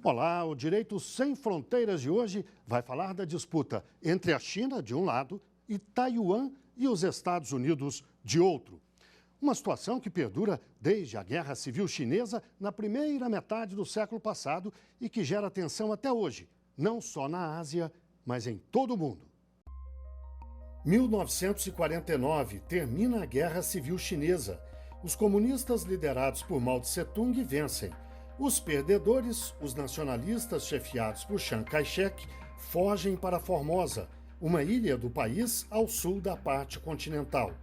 Olá, o Direito Sem Fronteiras de hoje vai falar da disputa entre a China, de um lado, e Taiwan e os Estados Unidos, de outro. Uma situação que perdura desde a Guerra Civil Chinesa na primeira metade do século passado e que gera tensão até hoje, não só na Ásia, mas em todo o mundo. 1949 termina a Guerra Civil Chinesa. Os comunistas liderados por Mao Tse-tung vencem. Os perdedores, os nacionalistas chefiados por Chiang Kai-shek, fogem para Formosa, uma ilha do país ao sul da parte continental.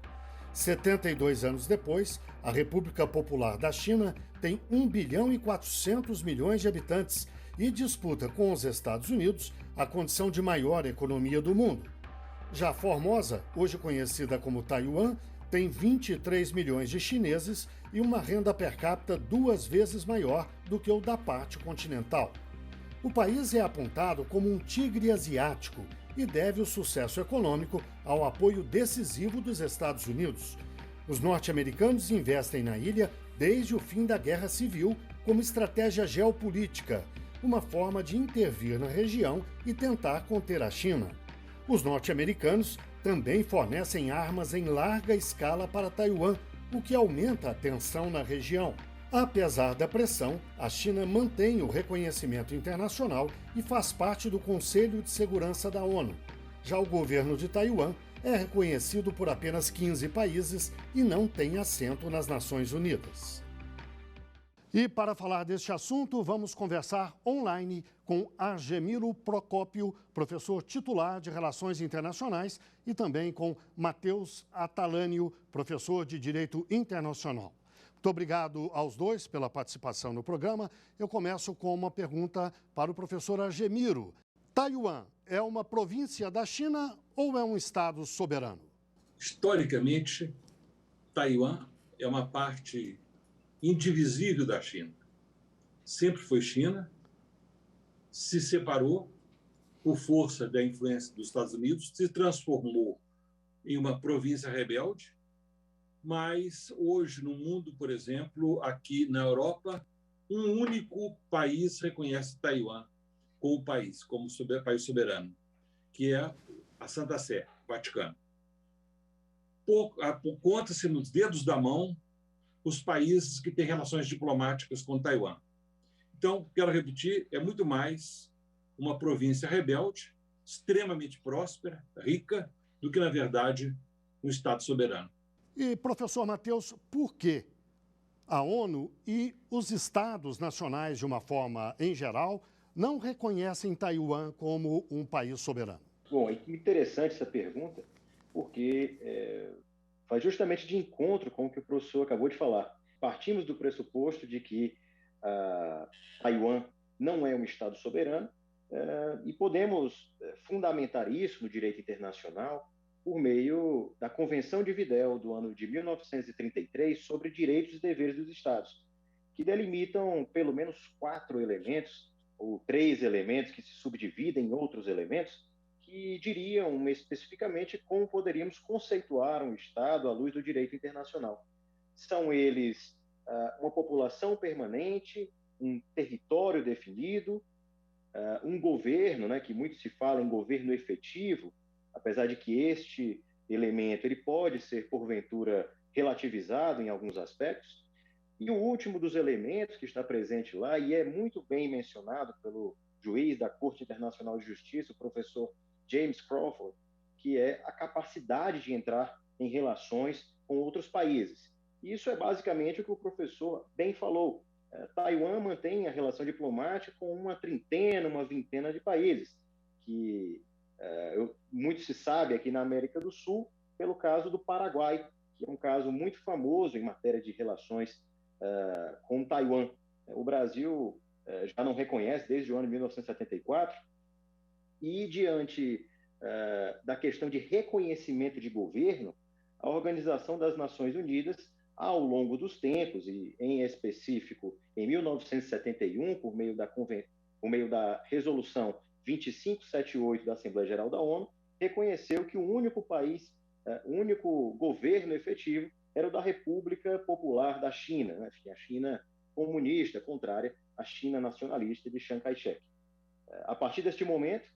72 anos depois, a República Popular da China tem 1 bilhão e 400 milhões de habitantes e disputa com os Estados Unidos a condição de maior economia do mundo. Já Formosa, hoje conhecida como Taiwan, tem 23 milhões de chineses e uma renda per capita 2 vezes maior do que o da parte continental. O país é apontado como um tigre asiático e deve o sucesso econômico ao apoio decisivo dos Estados Unidos. Os norte-americanos investem na ilha desde o fim da Guerra Civil como estratégia geopolítica, uma forma de intervir na região e tentar conter a China. Os norte-americanos também fornecem armas em larga escala para Taiwan, o que aumenta a tensão na região. Apesar da pressão, a China mantém o reconhecimento internacional e faz parte do Conselho de Segurança da ONU. Já o governo de Taiwan é reconhecido por apenas 15 países e não tem assento nas Nações Unidas. E para falar deste assunto, vamos conversar online com Argemiro Procópio, professor titular de Relações Internacionais, e também com Matheus Atalânio, professor de Direito Internacional. Muito obrigado aos dois pela participação no programa. Eu começo com uma pergunta para o professor Argemiro. Taiwan é uma província da China ou é um estado soberano? Historicamente, Taiwan é uma parte indivisível da China. Sempre foi China, se separou por força da influência dos Estados Unidos, se transformou em uma província rebelde, mas hoje no mundo, por exemplo, aqui na Europa, um único país reconhece Taiwan como país país soberano, que é a Santa Sé, o Vaticano. Conta-se nos dedos da mão os países que têm relações diplomáticas com Taiwan. Então, quero repetir, é muito mais uma província rebelde, extremamente próspera, rica, do que, na verdade, um Estado soberano. E, professor Matheus, por que a ONU e os Estados nacionais, de uma forma em geral, não reconhecem Taiwan como um país soberano? Bom, é interessante essa pergunta, porque faz justamente de encontro com o que o professor acabou de falar. Partimos do pressuposto de que Taiwan não é um Estado soberano e podemos fundamentar isso no direito internacional por meio da Convenção de Videl do ano de 1933 sobre direitos e deveres dos Estados, que delimitam pelo menos 4 elementos, ou 3 elementos que se subdividem em outros elementos, que diriam especificamente como poderíamos conceituar um Estado à luz do direito internacional. São eles uma população permanente, um território definido, um governo, né, que muito se fala em governo efetivo, apesar de que este elemento ele pode ser, porventura, relativizado em alguns aspectos. E o último dos elementos que está presente lá, e é muito bem mencionado pelo juiz da Corte Internacional de Justiça, o professor James Crawford, que é a capacidade de entrar em relações com outros países. E isso é basicamente o que o professor bem falou. Taiwan mantém a relação diplomática com uma trintena, uma vintena de países, que muito se sabe aqui na América do Sul, pelo caso do Paraguai, que é um caso muito famoso em matéria de relações com Taiwan. O Brasil já não reconhece desde o ano de 1974, e diante da questão de reconhecimento de governo, a Organização das Nações Unidas, ao longo dos tempos, e em específico em 1971, por meio da Resolução 2578 da Assembleia Geral da ONU, reconheceu que o único país, o único governo efetivo era o da República Popular da China, né? A China comunista, contrária a China nacionalista de Chiang Kai-shek. A partir deste momento,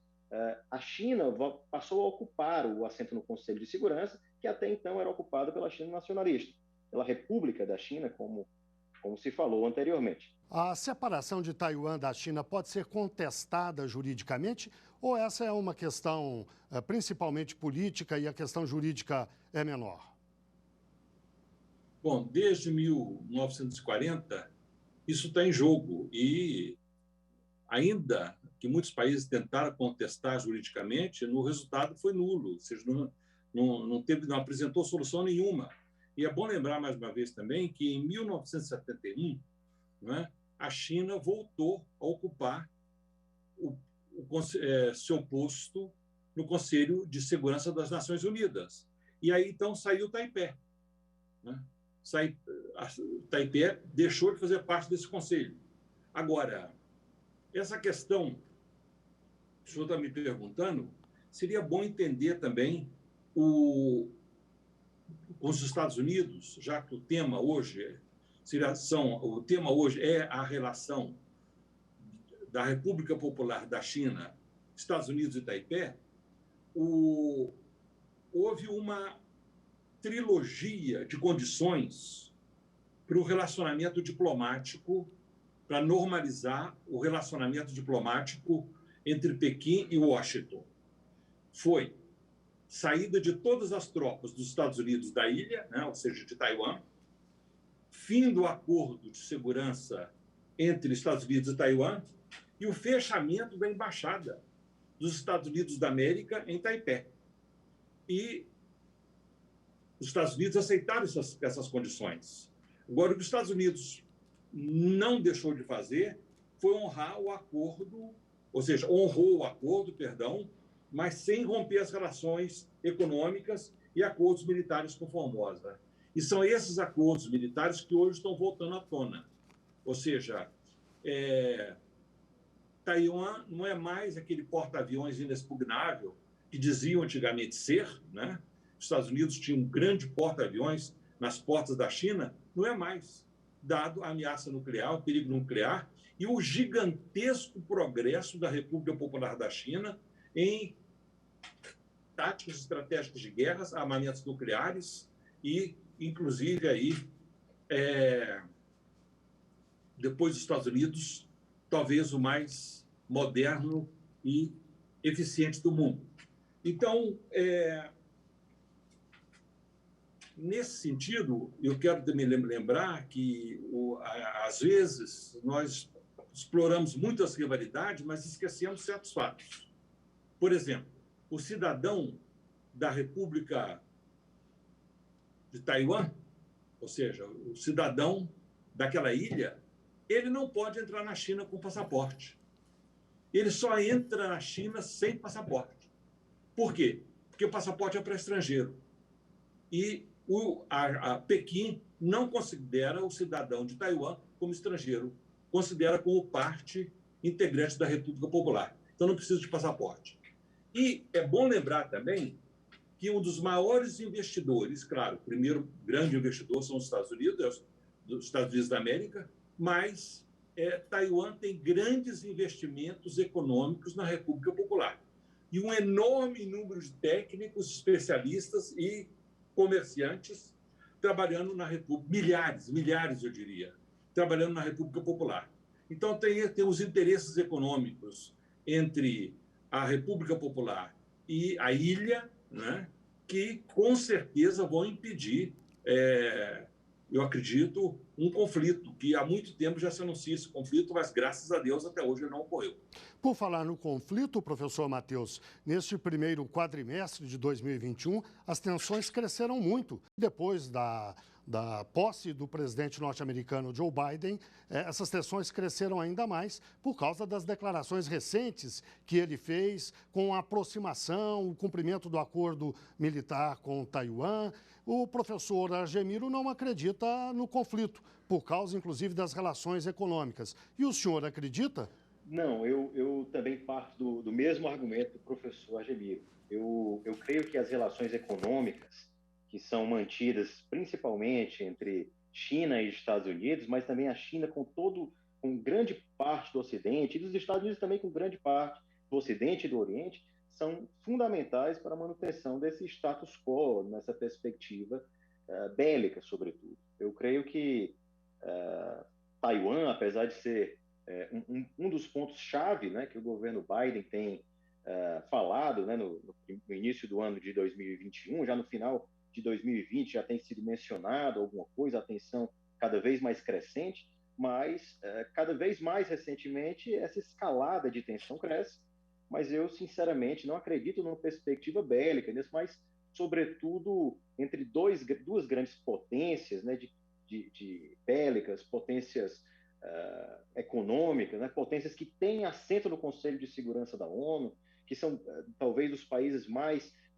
a China passou a ocupar o assento no Conselho de Segurança, que até então era ocupado pela China nacionalista, pela República da China, como se falou anteriormente. A separação de Taiwan da China pode ser contestada juridicamente ou essa é uma questão principalmente política e a questão jurídica é menor? Bom, desde 1940, isso está em jogo e ainda que muitos países tentaram contestar juridicamente, o resultado foi nulo, ou seja, não apresentou solução nenhuma. E é bom lembrar, mais uma vez, também, que em 1971, né, a China voltou a ocupar seu posto no Conselho de Segurança das Nações Unidas. E aí, então, saiu Taipei. Né? Taipei deixou de fazer parte desse conselho. Agora, essa questão que o senhor está me perguntando, seria bom entender também os Estados Unidos, já que o tema hoje é a relação da República Popular da China, Estados Unidos e Taipei. Houve uma trilogia de condições para o relacionamento diplomático, para normalizar o relacionamento diplomático entre Pequim e Washington. Foi saída de todas as tropas dos Estados Unidos da ilha, né, ou seja, de Taiwan, fim do acordo de segurança entre Estados Unidos e Taiwan e o fechamento da embaixada dos Estados Unidos da América em Taipei. E os Estados Unidos aceitaram essas condições. Agora, o que os Estados Unidos não deixou de fazer foi honrar o acordo, ou seja, honrou o acordo, perdão, mas sem romper as relações econômicas e acordos militares com Formosa. E são esses acordos militares que hoje estão voltando à tona. Ou seja, Taiwan não é mais aquele porta-aviões inexpugnável que diziam antigamente ser, né? Os Estados Unidos tinham um grande porta-aviões nas portas da China, não é mais, dado a ameaça nuclear, o perigo nuclear e o gigantesco progresso da República Popular da China em táticas estratégicas de guerras, armamentos nucleares e, inclusive, aí, depois dos Estados Unidos, talvez o mais moderno e eficiente do mundo. Então, nesse sentido, eu quero também lembrar que, às vezes, nós exploramos muito as rivalidades, mas esquecemos certos fatos. Por exemplo, o cidadão da República de Taiwan, ou seja, o cidadão daquela ilha, ele não pode entrar na China com passaporte. Ele só entra na China sem passaporte. Por quê? Porque o passaporte é para estrangeiro. E a Pequim não considera o cidadão de Taiwan como estrangeiro, considera como parte integrante da República Popular. Então, não precisa de passaporte. E é bom lembrar também que um dos maiores investidores, claro, o primeiro grande investidor são os Estados Unidos da América, mas Taiwan tem grandes investimentos econômicos na República Popular. E um enorme número de técnicos, especialistas e comerciantes trabalhando na República, milhares, eu diria, trabalhando na República Popular. Então, tem os interesses econômicos entre a República Popular e a ilha, né, que, com certeza, vão impedir, eu acredito, um conflito, que há muito tempo já se anuncia esse conflito, mas, graças a Deus, até hoje não ocorreu. Por falar no conflito, professor Matheus, neste primeiro quadrimestre de 2021, as tensões cresceram muito. Depois da posse do presidente norte-americano Joe Biden, essas tensões cresceram ainda mais por causa das declarações recentes que ele fez com a aproximação, o cumprimento do acordo militar com Taiwan. O professor Argemiro não acredita no conflito, por causa, inclusive, das relações econômicas. E o senhor acredita? Não, eu também parto do mesmo argumento do professor Argemiro. Eu creio que as relações econômicas que são mantidas principalmente entre China e Estados Unidos, mas também a China com com grande parte do Ocidente, e dos Estados Unidos também com grande parte do Ocidente e do Oriente, são fundamentais para a manutenção desse status quo, nessa perspectiva bélica, sobretudo. Eu creio que Taiwan, apesar de ser um dos pontos-chave, né, que o governo Biden tem falado, né, no início do ano de 2021, já no final de 2020 já tem sido mencionado alguma coisa, a tensão cada vez mais crescente, mas cada vez mais recentemente essa escalada de tensão cresce, mas eu sinceramente não acredito numa perspectiva bélica, mas sobretudo entre duas grandes potências, né, de bélicas, potências econômicas, né, potências que têm assento no Conselho de Segurança da ONU, que são talvez os países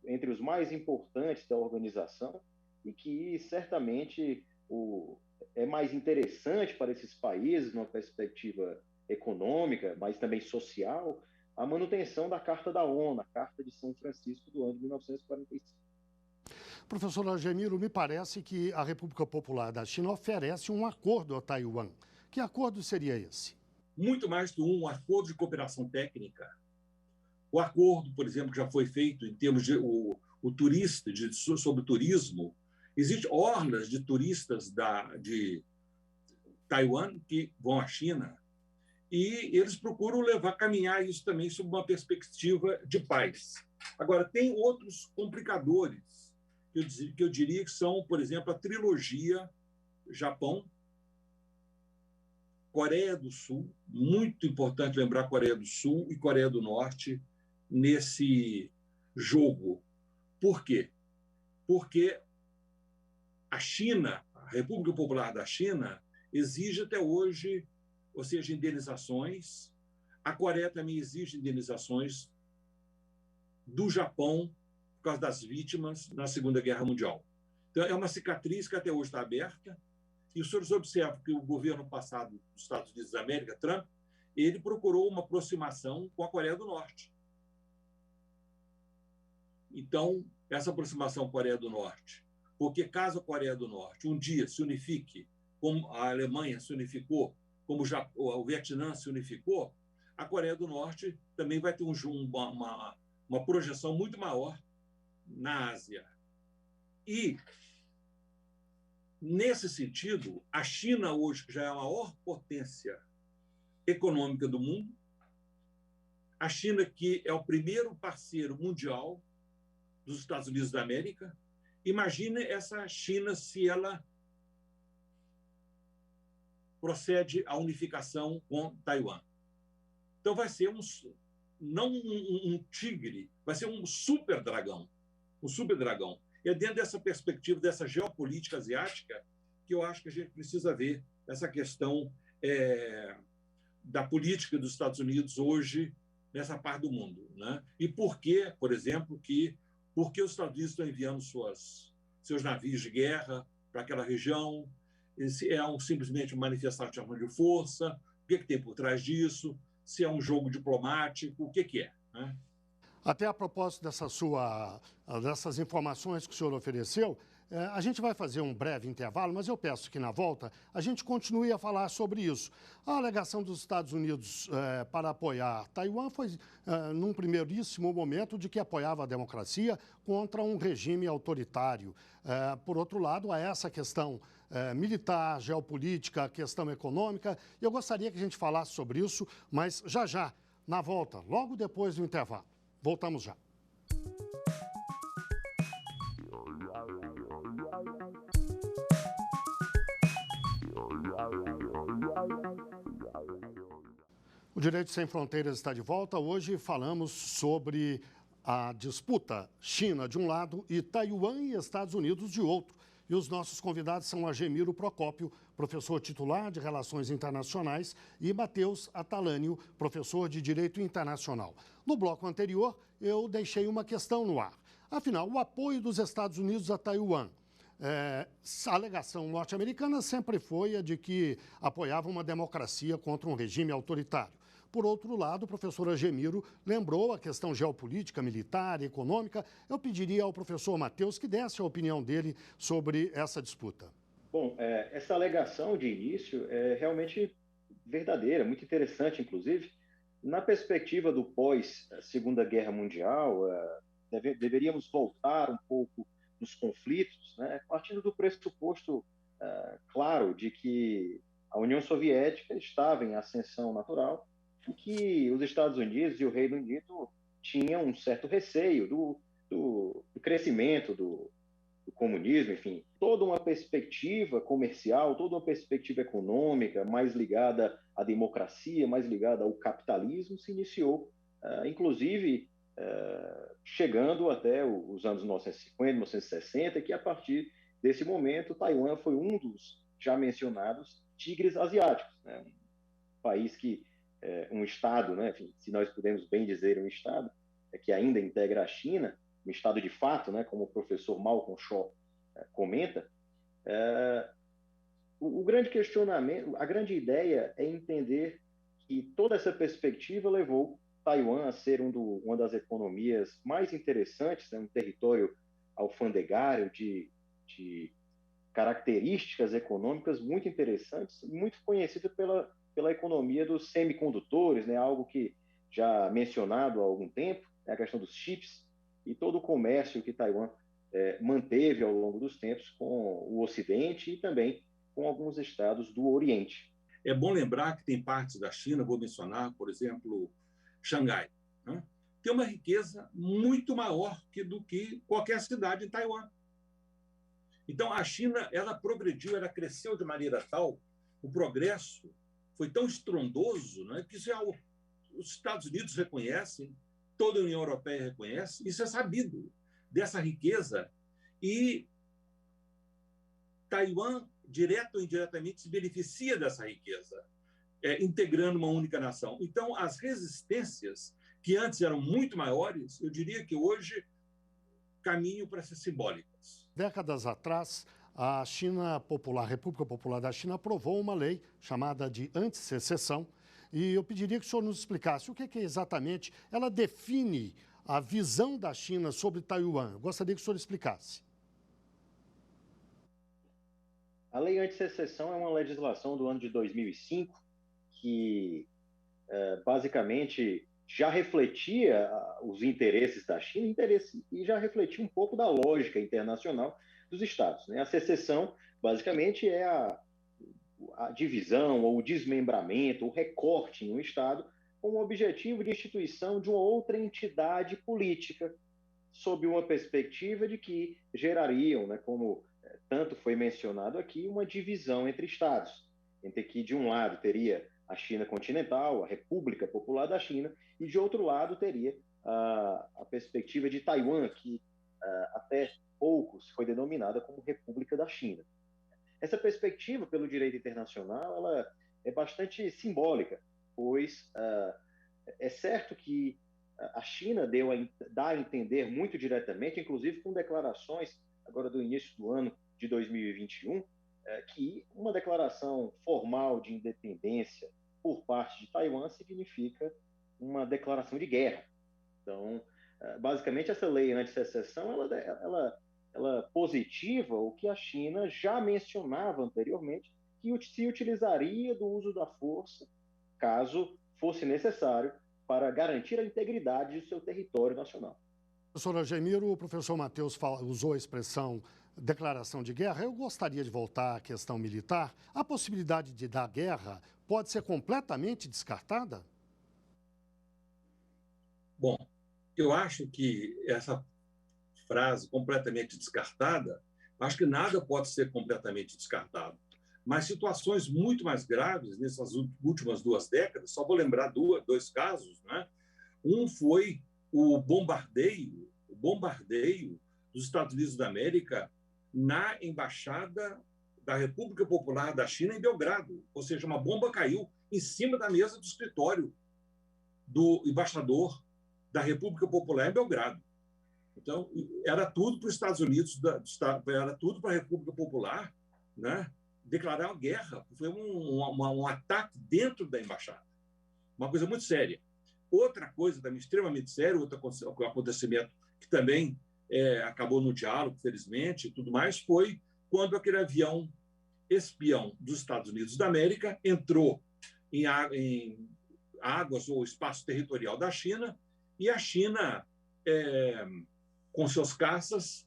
entre os mais importantes da organização, e que certamente é mais interessante para esses países, numa perspectiva econômica, mas também social, a manutenção da Carta da ONU, a Carta de São Francisco do ano de 1945. Professor Argemiro, me parece que a República Popular da China oferece um acordo a Taiwan. Que acordo seria esse? Muito mais do um acordo de cooperação técnica. O acordo, por exemplo, que já foi feito em termos de sobre o turismo, existem orlas de turistas de Taiwan que vão à China e eles procuram caminhar isso também sob uma perspectiva de paz. Agora, tem outros complicadores que eu diria que são, por exemplo, a trilogia Japão, Coreia do Sul, muito importante lembrar Coreia do Sul e Coreia do Norte nesse jogo. Por quê? Porque a China, a República Popular da China, exige até hoje, ou seja, indenizações. A Coreia também exige indenizações do Japão por causa das vítimas na Segunda Guerra Mundial. Então, é uma cicatriz que até hoje está aberta. E os senhores observam que o governo passado dos Estados Unidos da América, Trump, ele procurou uma aproximação com a Coreia do Norte. Então, essa aproximação com a Coreia do Norte, porque caso a Coreia do Norte um dia se unifique, como a Alemanha se unificou, como o Vietnã se unificou, a Coreia do Norte também vai ter uma projeção muito maior na Ásia. E, nesse sentido, a China hoje, que já é a maior potência econômica do mundo, a China, que é o primeiro parceiro mundial dos Estados Unidos da América, imagine essa China se ela procede à unificação com Taiwan. Então vai ser não um tigre, vai ser um super dragão. Um super dragão. E é dentro dessa perspectiva, dessa geopolítica asiática, que eu acho que a gente precisa ver essa questão da política dos Estados Unidos hoje nessa parte do mundo, né? E por que, por exemplo, porque os Estados Unidos estão enviando seus navios de guerra para aquela região? Se é simplesmente uma manifestação de força? O que tem por trás disso? Se é um jogo diplomático? O que é? Né? Até a propósito dessas informações que o senhor ofereceu, a gente vai fazer um breve intervalo, mas eu peço que na volta a gente continue a falar sobre isso. A alegação dos Estados Unidos para apoiar Taiwan foi num primeiríssimo momento de que apoiava a democracia contra um regime autoritário. Por outro lado, há essa questão militar, geopolítica, a questão econômica. Eu gostaria que a gente falasse sobre isso, mas já, na volta, logo depois do intervalo. Voltamos já. O Direito Sem Fronteiras está de volta. Hoje falamos sobre a disputa China de um lado e Taiwan e Estados Unidos de outro. E os nossos convidados são Argemiro Procópio, professor titular de Relações Internacionais, e Matheus Atalânio, professor de Direito Internacional. No bloco anterior, eu deixei uma questão no ar. Afinal, o apoio dos Estados Unidos a Taiwan. A alegação norte-americana sempre foi a de que apoiava uma democracia contra um regime autoritário. Por outro lado, o professor Argemiro lembrou a questão geopolítica, militar, econômica. Eu pediria ao professor Matheus que desse a opinião dele sobre essa disputa. Bom, essa alegação de início realmente verdadeira, muito interessante, inclusive. Na perspectiva do pós-Segunda Guerra Mundial, deveríamos voltar um pouco nos conflitos, né, partindo do pressuposto claro de que a União Soviética estava em ascensão natural e que os Estados Unidos e o Reino Unido tinham um certo receio do crescimento do comunismo, enfim, toda uma perspectiva comercial, toda uma perspectiva econômica mais ligada à democracia, mais ligada ao capitalismo, se iniciou, inclusive chegando até os anos 1950, 1960, que a partir desse momento Taiwan foi um dos já mencionados tigres asiáticos, né? Um país que, um estado, né? Enfim, se nós podemos bem dizer um estado, que ainda integra a China, um estado de fato, né? Como o professor Malcolm Shaw comenta, o grande questionamento, a grande ideia é entender que toda essa perspectiva levou Taiwan a ser uma das economias mais interessantes, né? Um território alfandegário de características econômicas muito interessantes, muito conhecido pela economia dos semicondutores, né? Algo que já mencionado há algum tempo, é a questão dos chips e todo o comércio que Taiwan manteve ao longo dos tempos com o Ocidente e também com alguns estados do Oriente. É bom lembrar que tem partes da China, vou mencionar, por exemplo, Xangai, né? Tem uma riqueza muito maior do que qualquer cidade em Taiwan. Então, a China, ela progrediu, ela cresceu de maneira tal, o progresso foi tão estrondoso, né, que isso os Estados Unidos reconhecem, toda a União Europeia reconhece, isso é sabido, dessa riqueza. E Taiwan, direto ou indiretamente, se beneficia dessa riqueza, integrando uma única nação. Então, as resistências, que antes eram muito maiores, eu diria que hoje caminham para ser simbólicas. Décadas atrás, a China Popular, a República Popular da China, aprovou uma lei chamada de antissecessão. E eu pediria que o senhor nos explicasse o que é exatamente. Ela define a visão da China sobre Taiwan. Eu gostaria que o senhor explicasse. A lei antissecessão é uma legislação do ano de 2005 que, basicamente, já refletia os interesses da China e já refletia um pouco da lógica internacional dos Estados, né? A secessão, basicamente, é a divisão ou o desmembramento, o recorte em um Estado com o objetivo de instituição de uma outra entidade política, sob uma perspectiva de que gerariam, né, como tanto foi mencionado aqui, uma divisão entre Estados, entre que, de um lado, teria a China continental, a República Popular da China, e, de outro lado, teria a perspectiva de Taiwan, que até poucos foi denominada como República da China. Essa perspectiva, pelo direito internacional, ela é bastante simbólica, pois é certo que a China dá a entender muito diretamente, inclusive com declarações agora do início do ano de 2021, que uma declaração formal de independência por parte de Taiwan significa uma declaração de guerra. Então, basicamente, essa lei antissecessão, ela positiva o que a China já mencionava anteriormente, que se utilizaria do uso da força, caso fosse necessário, para garantir a integridade do seu território nacional. Professor Algemiro, o professor Matheus usou a expressão declaração de guerra. Eu gostaria de voltar à questão militar. A possibilidade de dar guerra pode ser completamente descartada? Bom, eu acho que essa frase completamente descartada, acho que nada pode ser completamente descartado. Mas situações muito mais graves nessas últimas 2 décadas, só vou lembrar dois casos, né? Um foi o bombardeio dos Estados Unidos da América na embaixada da República Popular da China em Belgrado. Ou seja, uma bomba caiu em cima da mesa do escritório do embaixador da República Popular em Belgrado. Então, era tudo para os Estados Unidos, era tudo para a República Popular, né, declarar uma guerra. Foi um ataque dentro da embaixada. Uma coisa muito séria. Outra coisa também extremamente séria, outro acontecimento que também acabou no diálogo, felizmente, e tudo mais, foi quando aquele avião espião dos Estados Unidos da América entrou em águas ou espaço territorial da China, e a China, com seus caças,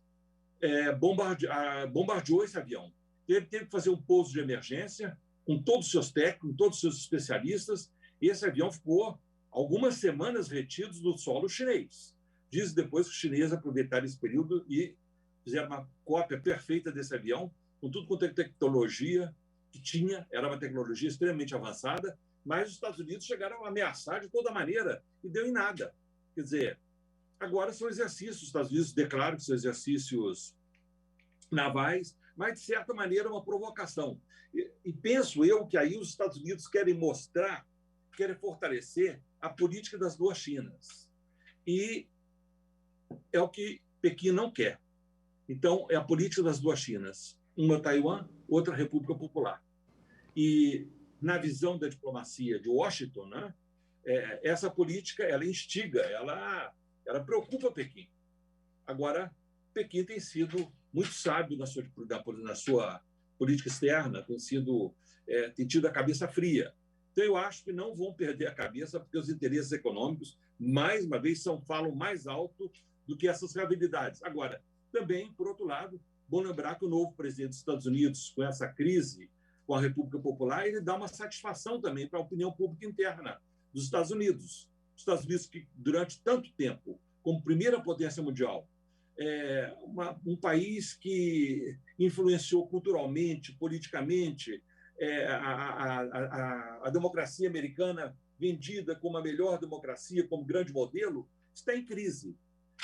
bombardeou esse avião. Ele teve que fazer um pouso de emergência com todos os seus técnicos, com todos os seus especialistas, e esse avião ficou algumas semanas retido no solo chinês. Diz depois que os chineses aproveitaram esse período e fizeram uma cópia perfeita desse avião, com tudo quanto é tecnologia que tinha, era uma tecnologia extremamente avançada, mas os Estados Unidos chegaram a ameaçar de toda maneira e deu em nada. Quer dizer, agora são exercícios, os Estados Unidos declaram que são exercícios navais, mas, de certa maneira, é uma provocação. E penso eu que aí os Estados Unidos querem mostrar, querem fortalecer a política das duas Chinas. E é o que Pequim não quer. Então, é a política das duas Chinas. Uma Taiwan, outra República Popular. E, na visão da diplomacia de Washington, né, essa política ela instiga, ela preocupa Pequim. Agora, Pequim tem sido muito sábio na sua política externa, tem tido a cabeça fria. Então, eu acho que não vão perder a cabeça, porque os interesses econômicos, mais uma vez, falam mais alto do que essas rivalidades. Agora, também, por outro lado, bom lembrar que o novo presidente dos Estados Unidos, com essa crise com a República Popular, ele dá uma satisfação também para a opinião pública interna dos Estados Unidos. Os Estados Unidos que, durante tanto tempo, como primeira potência mundial, um país que influenciou culturalmente, politicamente, a democracia americana vendida como a melhor democracia, como grande modelo, está em crise.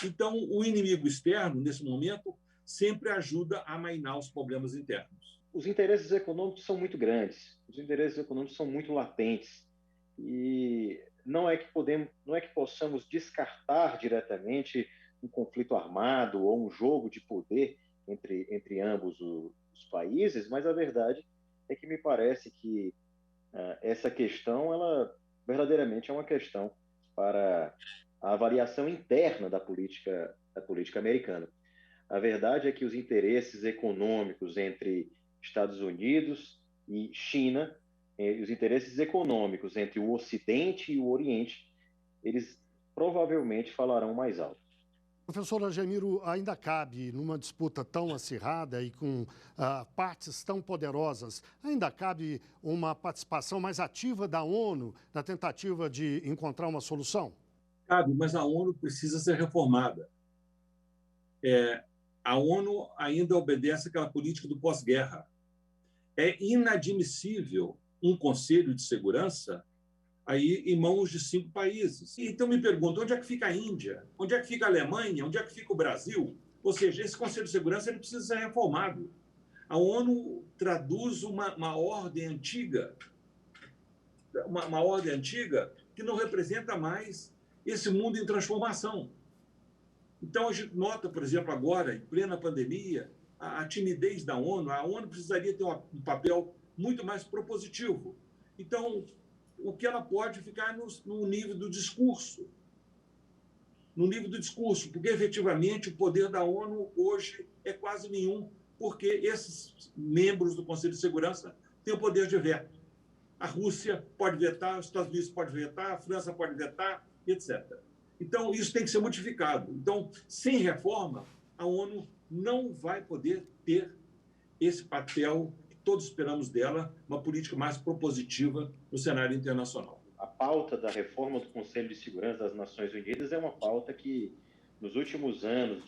Então, o inimigo externo, nesse momento, sempre ajuda a amainar os problemas internos. Os interesses econômicos são muito grandes, os interesses econômicos são muito latentes, e não é que possamos descartar diretamente um conflito armado ou um jogo de poder entre ambos os países, mas a verdade é que me parece que essa questão, ela verdadeiramente é uma questão para a avaliação interna da política americana. A verdade é que os interesses econômicos entre Estados Unidos e China, os interesses econômicos entre o Ocidente e o Oriente, eles provavelmente falarão mais alto. Professor Agemiro, ainda cabe, numa disputa tão acirrada e com partes tão poderosas, ainda cabe uma participação mais ativa da ONU na tentativa de encontrar uma solução? Cabe, mas a ONU precisa ser reformada. A ONU ainda obedece àquela política do pós-guerra. É inadmissível um Conselho de Segurança aí em mãos de 5 países. Então, me pergunto, onde é que fica a Índia? Onde é que fica a Alemanha? Onde é que fica o Brasil? Ou seja, esse Conselho de Segurança ele precisa ser reformado. A ONU traduz uma ordem antiga, uma ordem antiga que não representa mais esse mundo em transformação. Então, a gente nota, por exemplo, agora, em plena pandemia, a timidez da ONU. A ONU precisaria ter um papel muito mais propositivo. Então, o que ela pode ficar no nível do discurso. No nível do discurso, porque, efetivamente, o poder da ONU hoje é quase nenhum, porque esses membros do Conselho de Segurança têm o poder de veto. A Rússia pode vetar, os Estados Unidos podem vetar, a França pode vetar, etc. Então, isso tem que ser modificado. Então, sem reforma, a ONU não vai poder ter esse papel que todos esperamos dela, uma política mais propositiva no cenário internacional. A pauta da reforma do Conselho de Segurança das Nações Unidas é uma pauta que, nos últimos anos,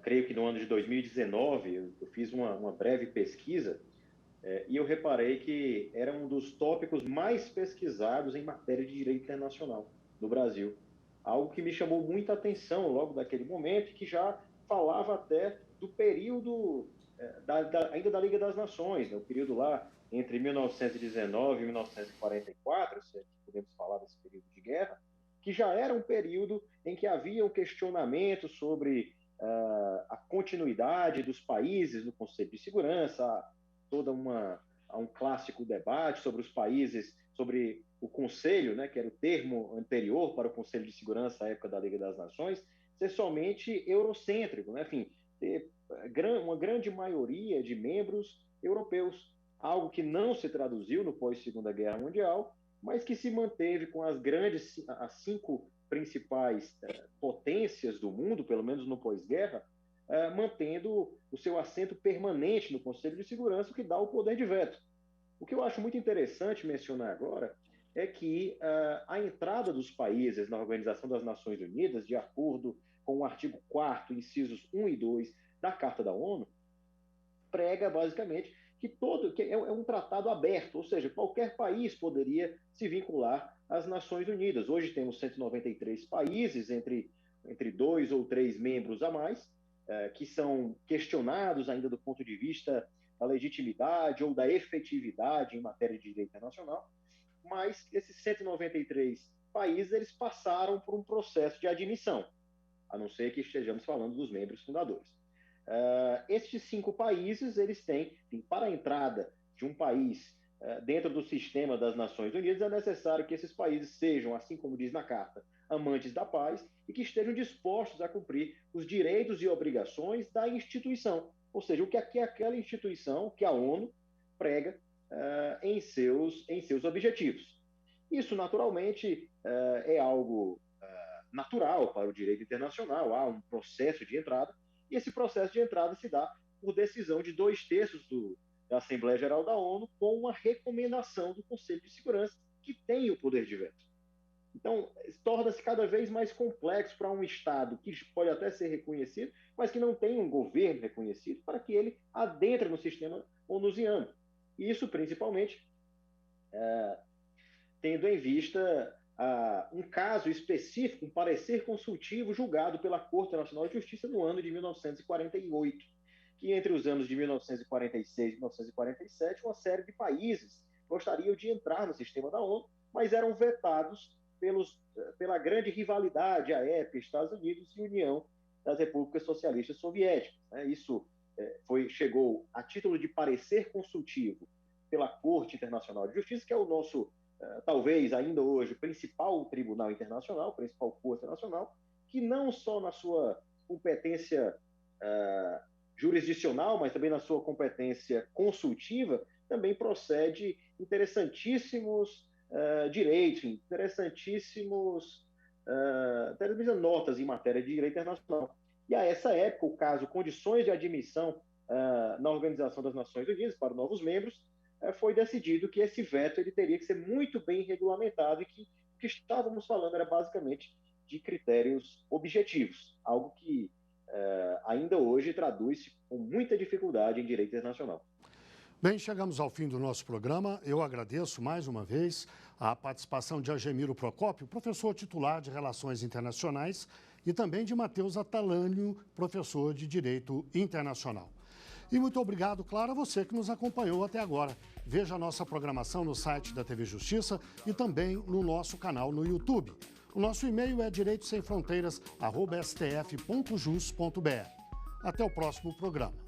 creio que no ano de 2019, eu fiz uma breve pesquisa e eu reparei que era um dos tópicos mais pesquisados em matéria de direito internacional no Brasil. Algo que me chamou muita atenção logo daquele momento, que já falava até do período ainda da Liga das Nações, né? O período lá entre 1919 e 1944, se podemos falar desse período de guerra, que já era um período em que havia um questionamento sobre a continuidade dos países no Conselho de Segurança, há um clássico debate sobre os países, sobre o Conselho, né, que era o termo anterior para o Conselho de Segurança à época da Liga das Nações, ser somente eurocêntrico, né? Enfim, ter uma grande maioria de membros europeus. algo que não se traduziu no pós-Segunda Guerra Mundial, mas que se manteve com as 5 principais potências do mundo, pelo menos no pós-guerra, mantendo o seu assento permanente no Conselho de Segurança, o que dá o poder de veto. O que eu acho muito interessante mencionar agora é que a entrada dos países na Organização das Nações Unidas, de acordo com o artigo 4º, incisos 1 e 2 da Carta da ONU, prega basicamente que é um tratado aberto, ou seja, qualquer país poderia se vincular às Nações Unidas. Hoje temos 193 países, entre 2 ou 3 membros a mais, que são questionados ainda do ponto de vista da legitimidade ou da efetividade em matéria de direito internacional, mas esses 193 países eles passaram por um processo de admissão, a não ser que estejamos falando dos membros fundadores. Estes 5 países, eles têm, para a entrada de um país dentro do sistema das Nações Unidas, é necessário que esses países sejam, assim como diz na Carta, amantes da paz e que estejam dispostos a cumprir os direitos e obrigações da instituição, ou seja, o que aquela instituição, que a ONU, prega em seus objetivos. Isso, naturalmente, é algo natural para o direito internacional, há um processo de entrada, e esse processo de entrada se dá por decisão de 2/3 da Assembleia Geral da ONU, com uma recomendação do Conselho de Segurança, que tem o poder de veto. Então, torna-se cada vez mais complexo para um Estado que pode até ser reconhecido, mas que não tem um governo reconhecido, para que ele adentre no sistema onusiano. E isso, principalmente, tendo em vista um caso específico, um parecer consultivo julgado pela Corte Nacional de Justiça no ano de 1948, que entre os anos de 1946 e 1947, uma série de países gostariam de entrar no sistema da ONU, mas eram vetados pela grande rivalidade à época, Estados Unidos e União das Repúblicas Socialistas Soviéticas. Isso chegou a título de parecer consultivo pela Corte Internacional de Justiça, que é o nosso talvez ainda hoje o principal tribunal internacional, principal corte internacional, que não só na sua competência jurisdicional, mas também na sua competência consultiva, também procede interessantíssimos direitos, interessantíssimos notas em matéria de direito internacional. E a essa época, o caso Condições de Admissão na Organização das Nações Unidas para novos membros, foi decidido que esse veto ele teria que ser muito bem regulamentado e que o que estávamos falando era basicamente de critérios objetivos, algo que ainda hoje traduz-se com muita dificuldade em direito internacional. Bem, chegamos ao fim do nosso programa. Eu agradeço mais uma vez a participação de Argemiro Procópio, professor titular de Relações Internacionais, e também de Matheus Atalânio, professor de Direito Internacional. E muito obrigado, claro, a você que nos acompanhou até agora. Veja a nossa programação no site da TV Justiça e também no nosso canal no YouTube. O nosso e-mail é direitosemfronteiras@stf.jus.br. Até o próximo programa.